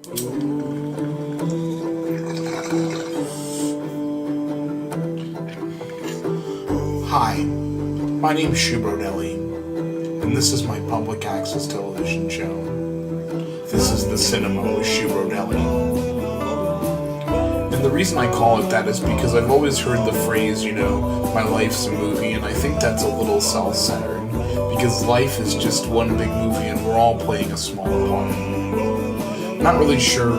Hi, my name is Brodelli, and this is my public access television show. This is the cinema with Brodelli. And the reason I call it that is because I've always heard the phrase, my life's a movie, and I think that's a little self-centered, because life is just one big movie and we're all playing a small part. I'm not really sure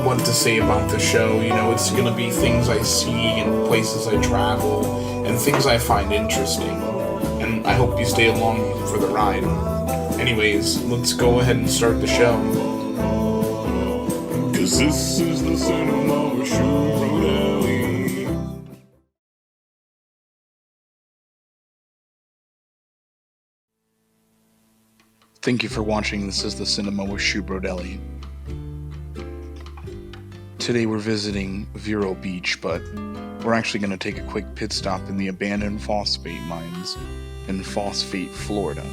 what to say about the show. It's gonna be things I see and places I travel and things I find interesting. And I hope you stay along for the ride. Anyways, let's go ahead and start the show. 'Cause this is the cinema with Brodelli. Thank you for watching. This is the cinema with Brodelli. Today we're visiting Vero Beach, but we're actually going to take a quick pit stop in the abandoned phosphate mines in Phosphate, Florida.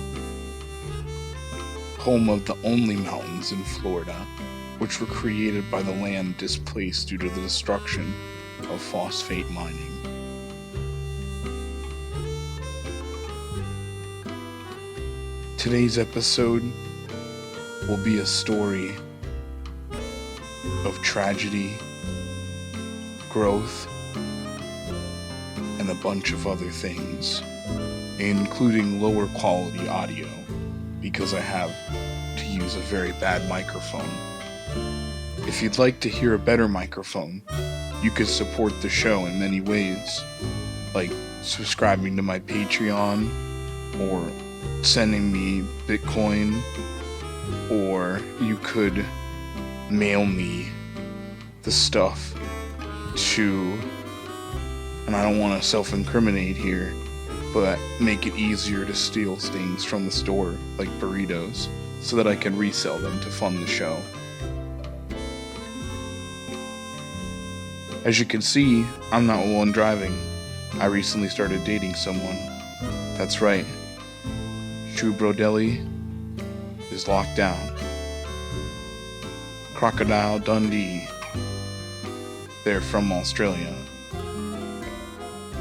Home of the only mountains in Florida, which were created by the land displaced due to the destruction of phosphate mining. Today's episode will be a story of tragedy, growth, and a bunch of other things, including lower quality audio, because I have to use a very bad microphone. If you'd like to hear a better microphone, you could support the show in many ways, like subscribing to my Patreon, or sending me Bitcoin, or you could mail me the stuff to, and I don't want to self-incriminate here, but make it easier to steal things from the store, like burritos, so that I can resell them to fund the show. As you can see, I'm not the one driving. I recently started dating someone. That's right. Brodelli is locked down. Crocodile Dundee. They're from Australia.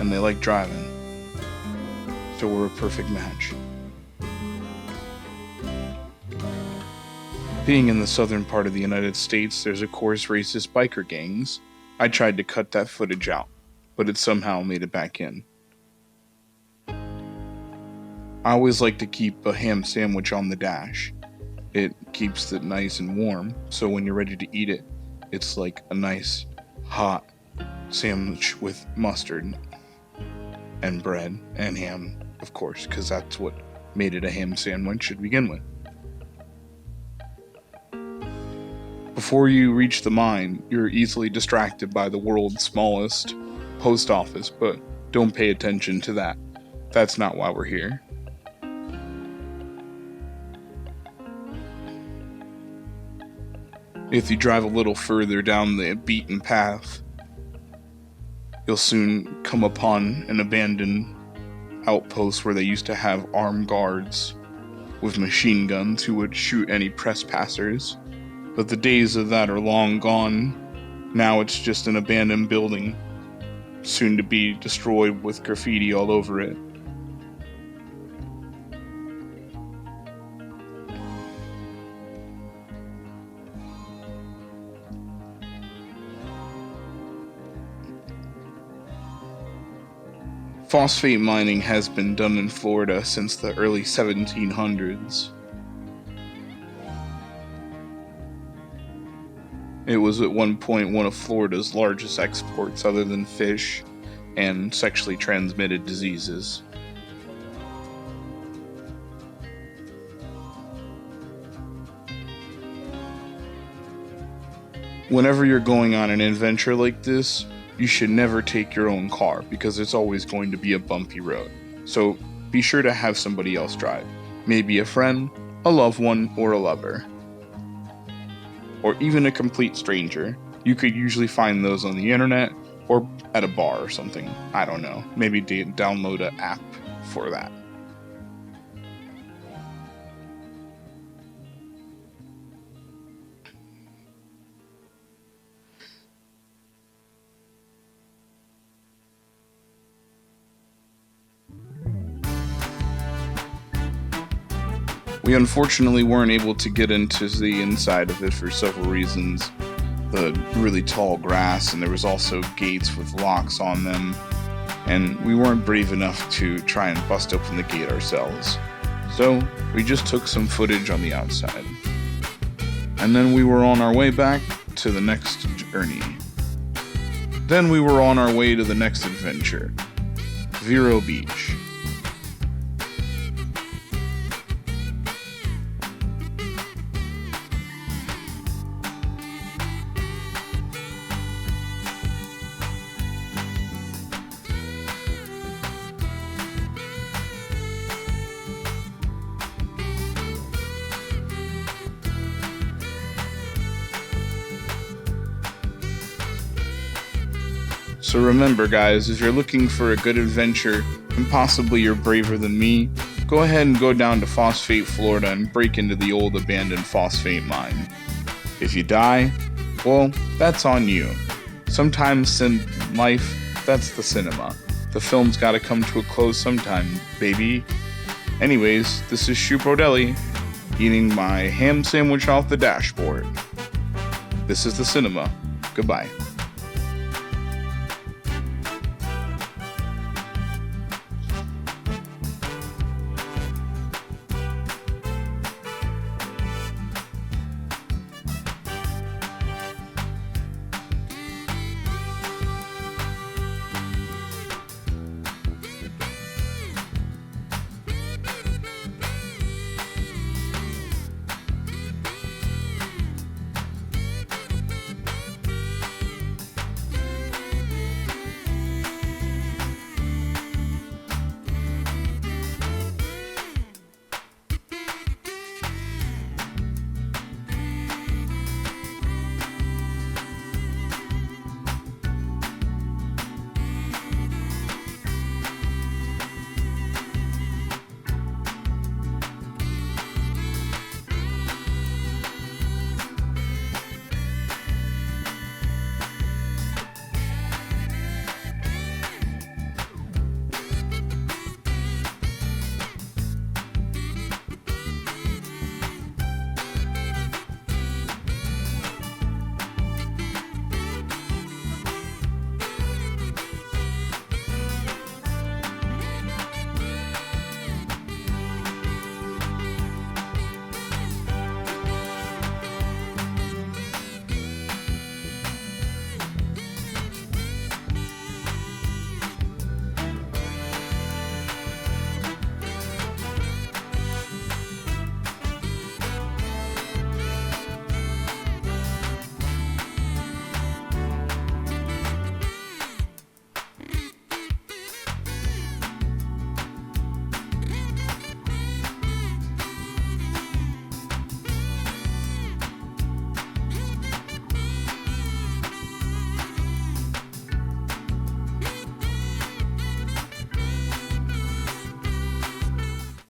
And they like driving. So we're a perfect match. Being in the southern part of the United States, there's of course racist biker gangs. I tried to cut that footage out, but it somehow made it back in. I always like to keep a ham sandwich on the dash. It keeps it nice and warm, so when you're ready to eat it, it's like a nice, hot sandwich with mustard and bread and ham, of course, because that's what made it a ham sandwich to begin with. Before you reach the mine, you're easily distracted by the world's smallest post office, but don't pay attention to that. That's not why we're here. If you drive a little further down the beaten path, you'll soon come upon an abandoned outpost where they used to have armed guards with machine guns who would shoot any trespassers. But the days of that are long gone. Now it's just an abandoned building, soon to be destroyed with graffiti all over it. Phosphate mining has been done in Florida since the early 1700s. It was at one point one of Florida's largest exports other than fish and sexually transmitted diseases. Whenever you're going on an adventure like this, you should never take your own car because it's always going to be a bumpy road. So be sure to have somebody else drive. Maybe a friend, a loved one, or a lover. Or even a complete stranger. You could usually find those on the internet or at a bar or something. I don't know. Maybe download an app for that. We unfortunately weren't able to get into the inside of it for several reasons. The really tall grass, and there was also gates with locks on them, and we weren't brave enough to try and bust open the gate ourselves. So we just took some footage on the outside. And then we were on our way back to the next journey. Then we were on our way to the next adventure, Vero Beach. So remember guys, if you're looking for a good adventure, and possibly you're braver than me, go ahead and go down to Phosphate, Florida and break into the old abandoned phosphate mine. If you die, well, that's on you. Sometimes in life, that's the cinema. The film's gotta come to a close sometime, baby. Anyways, this is Brodelli, eating my ham sandwich off the dashboard. This is the cinema. Goodbye.